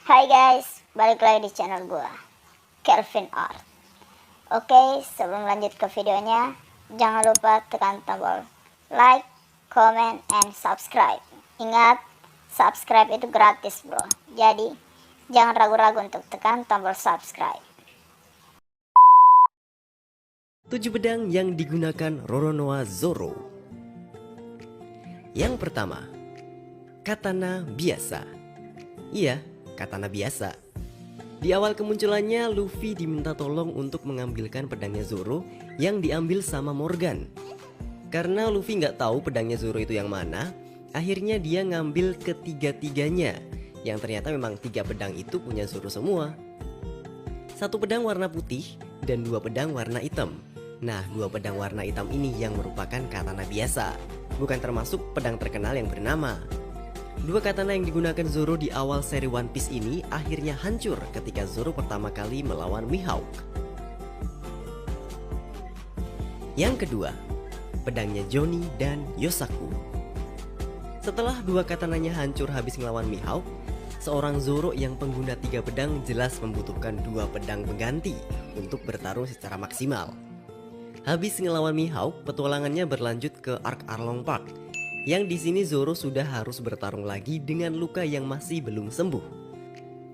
Hai guys, balik lagi di channel gua, Kelvin Art. Oke, sebelum lanjut ke videonya, jangan lupa tekan tombol like, comment, and subscribe. Ingat, subscribe itu gratis bro. Jadi, jangan ragu-ragu untuk tekan tombol subscribe. 7 pedang yang digunakan Roronoa Zoro. Yang pertama, katana biasa. Iya, katana biasa. Di awal kemunculannya, Luffy diminta tolong untuk mengambilkan pedangnya Zoro yang diambil sama Morgan. Karena Luffy nggak tahu pedangnya Zoro itu yang mana, akhirnya dia ngambil ketiga-tiganya, yang ternyata memang 3 pedang itu punya Zoro semua. 1 pedang warna putih dan 2 pedang warna hitam. Nah, 2 pedang warna hitam ini yang merupakan katana biasa, bukan termasuk pedang terkenal yang bernama. 2 katana yang digunakan Zoro di awal seri One Piece ini akhirnya hancur ketika Zoro pertama kali melawan Mihawk. Yang kedua, pedangnya Johnny dan Yosaku. Setelah 2 katananya hancur habis melawan Mihawk, seorang Zoro yang pengguna 3 pedang jelas membutuhkan 2 pedang pengganti untuk bertarung secara maksimal. Habis ngelawan Mihawk, petualangannya berlanjut ke Ark Arlong Park, yang di sini Zoro sudah harus bertarung lagi dengan luka yang masih belum sembuh.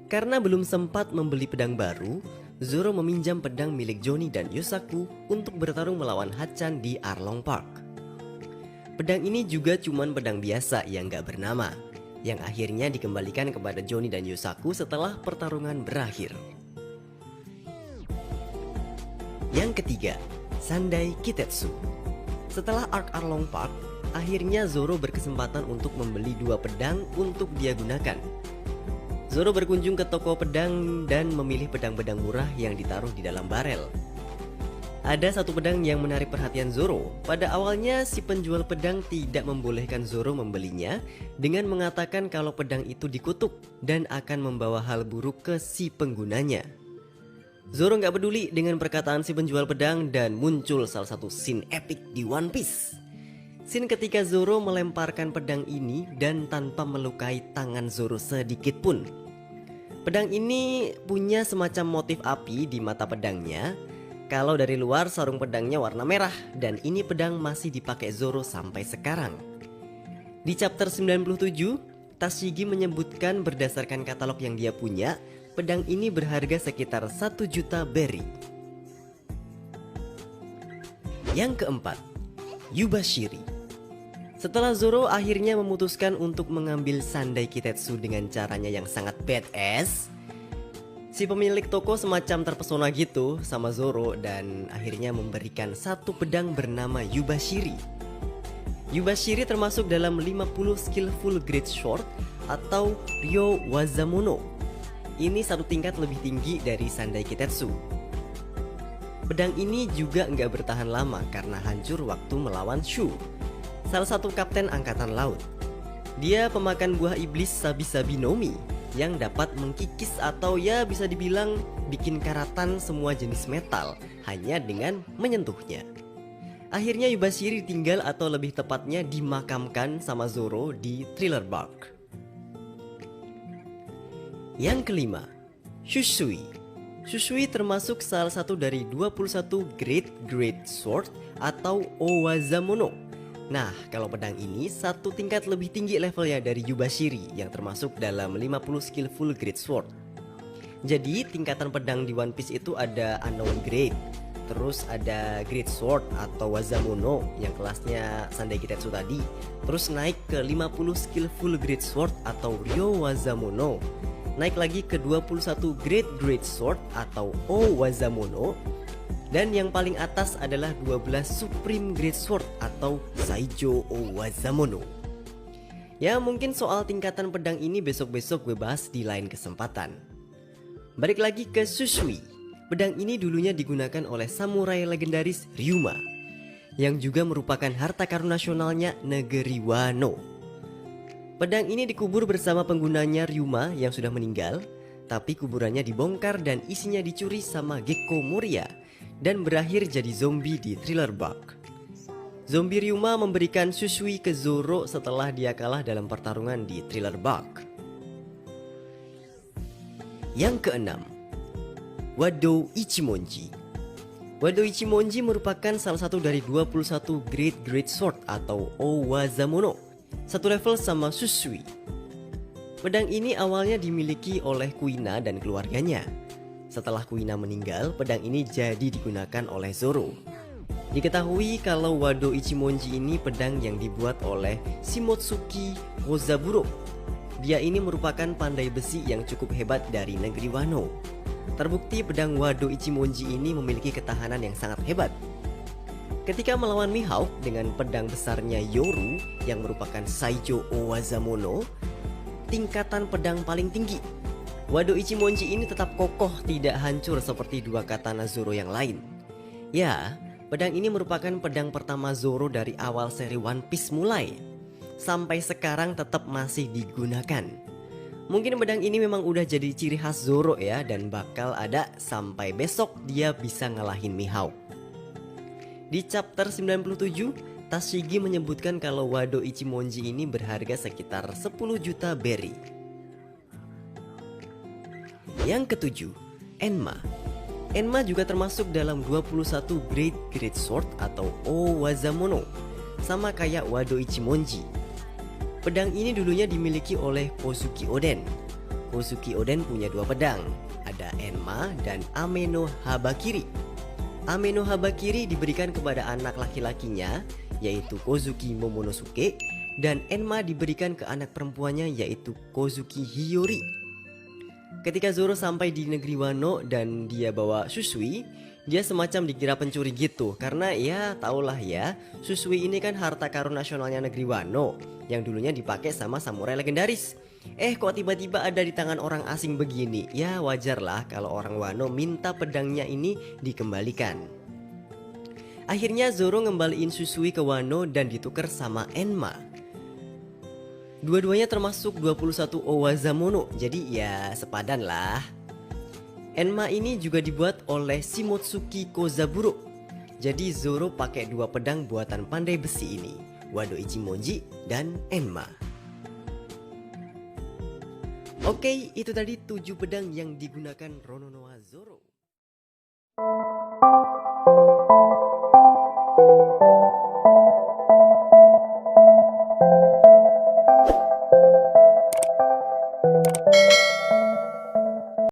Karena belum sempat membeli pedang baru, Zoro meminjam pedang milik Johnny dan Yosaku untuk bertarung melawan Hachan di Arlong Park. Pedang ini juga cuman pedang biasa yang gak bernama, yang akhirnya dikembalikan kepada Johnny dan Yosaku setelah pertarungan berakhir. Yang ketiga, Sandai Kitetsu. Setelah Ark Arlong Park, akhirnya Zoro berkesempatan untuk membeli 2 pedang untuk dia gunakan. Zoro berkunjung ke toko pedang dan memilih pedang-pedang murah yang ditaruh di dalam barel. Ada 1 pedang yang menarik perhatian Zoro. Pada awalnya si penjual pedang tidak membolehkan Zoro membelinya dengan mengatakan kalau pedang itu dikutuk dan akan membawa hal buruk ke si penggunanya. Zoro nggak peduli dengan perkataan si penjual pedang dan muncul salah satu scene epic di One Piece. Scene ketika Zoro melemparkan pedang ini dan tanpa melukai tangan Zoro sedikit pun. Pedang ini punya semacam motif api di mata pedangnya. Kalau dari luar sarung pedangnya warna merah dan ini pedang masih dipakai Zoro sampai sekarang. Di chapter 97, Tashigi menyebutkan berdasarkan katalog yang dia punya, pedang ini berharga sekitar 1 juta berry. Yang keempat, Yubashiri. Setelah Zoro akhirnya memutuskan untuk mengambil Sandai Kitetsu dengan caranya yang sangat badass, si pemilik toko semacam terpesona gitu sama Zoro dan akhirnya memberikan 1 pedang bernama Yubashiri. Yubashiri termasuk dalam 50 skillful great sword atau Ryo Wazamono. Ini 1 tingkat lebih tinggi dari Sandai Kitetsu. Pedang ini juga nggak bertahan lama karena hancur waktu melawan Shu, salah satu kapten angkatan laut. Dia pemakan buah iblis Sabi-Sabi Nomi yang dapat mengkikis atau ya bisa dibilang bikin karatan semua jenis metal hanya dengan menyentuhnya. Akhirnya Yubashiri tinggal atau lebih tepatnya dimakamkan sama Zoro di Thriller Bark. Yang kelima, Shushui. Shushui termasuk salah satu dari 21 Great Sword atau Owazamono. Nah, kalau pedang ini 1 tingkat lebih tinggi levelnya dari Yubashiri yang termasuk dalam 50 skillful great sword. Jadi tingkatan pedang di One Piece itu ada Unknown Great, terus ada Great Sword atau Wazamono yang kelasnya Sandai Kitetsu tadi, terus naik ke 50 skillful great sword atau Ryo Wazamono, naik lagi ke 21 Great Sword atau Owazamono, dan yang paling atas adalah 12 Supreme Great Sword atau Saijo Owazamono. Ya mungkin soal tingkatan pedang ini besok-besok gue bahas di lain kesempatan. Balik lagi ke Shushui. Pedang ini dulunya digunakan oleh samurai legendaris Ryuma, yang juga merupakan harta karun nasionalnya negeri Wano. Pedang ini dikubur bersama penggunanya Ryuma yang sudah meninggal, tapi kuburannya dibongkar dan isinya dicuri sama Gekko Moria dan berakhir jadi zombie di Thriller Bark. Zombie Ryuma memberikan Shushui ke Zoro setelah dia kalah dalam pertarungan di Thriller Bark. Yang keenam, Wado Ichimonji. Wado Ichimonji merupakan salah satu dari 21 Great Sword atau Owazamono, satu level sama Susui. Pedang ini awalnya dimiliki oleh Kuina dan keluarganya. Setelah Kuina meninggal, pedang ini jadi digunakan oleh Zoro. Diketahui kalau Wado Ichimonji ini pedang yang dibuat oleh Shimotsuki Kozaburo. Dia ini merupakan pandai besi yang cukup hebat dari negeri Wano. Terbukti pedang Wado Ichimonji ini memiliki ketahanan yang sangat hebat. Ketika melawan Mihawk dengan pedang besarnya Yoru yang merupakan Saijo Owazamono, tingkatan pedang paling tinggi, Wado Ichimonji ini tetap kokoh, tidak hancur seperti dua katana Zoro yang lain. Ya, pedang ini merupakan pedang pertama Zoro dari awal seri One Piece mulai. Sampai sekarang tetap masih digunakan. Mungkin pedang ini memang udah jadi ciri khas Zoro ya, dan bakal ada sampai besok dia bisa ngalahin Mihawk. Di chapter 97, Tashigi menyebutkan kalau Wado Ichimonji ini berharga sekitar 10 juta berry. Yang ketujuh, Enma. Enma juga termasuk dalam 21 Great Sword atau Owazamono, sama kayak Wado Ichimonji. Pedang ini dulunya dimiliki oleh Kozuki Oden. Kozuki Oden punya dua pedang, ada Enma dan Ame no Habakiri. Ame no Habakiri diberikan kepada anak laki-lakinya, yaitu Kozuki Momonosuke, dan Enma diberikan ke anak perempuannya, yaitu Kozuki Hiyori. Ketika Zoro sampai di negeri Wano dan dia bawa Susui, dia semacam dikira pencuri gitu. Karena ya tahulah ya, Susui ini kan harta karun nasionalnya negeri Wano yang dulunya dipakai sama samurai legendaris. Kok tiba-tiba ada di tangan orang asing begini? Ya wajarlah kalau orang Wano minta pedangnya ini dikembalikan. Akhirnya Zoro ngembaliin Susui ke Wano dan ditukar sama Enma. Dua-duanya termasuk 21 Owazamono, jadi ya sepadan lah. Enma ini juga dibuat oleh Shimotsuki Kozaburo. Jadi Zoro pakai dua pedang buatan pandai besi ini, Wado Ichimonji dan Enma. Oke, itu tadi 7 pedang yang digunakan Rononoa Zoro.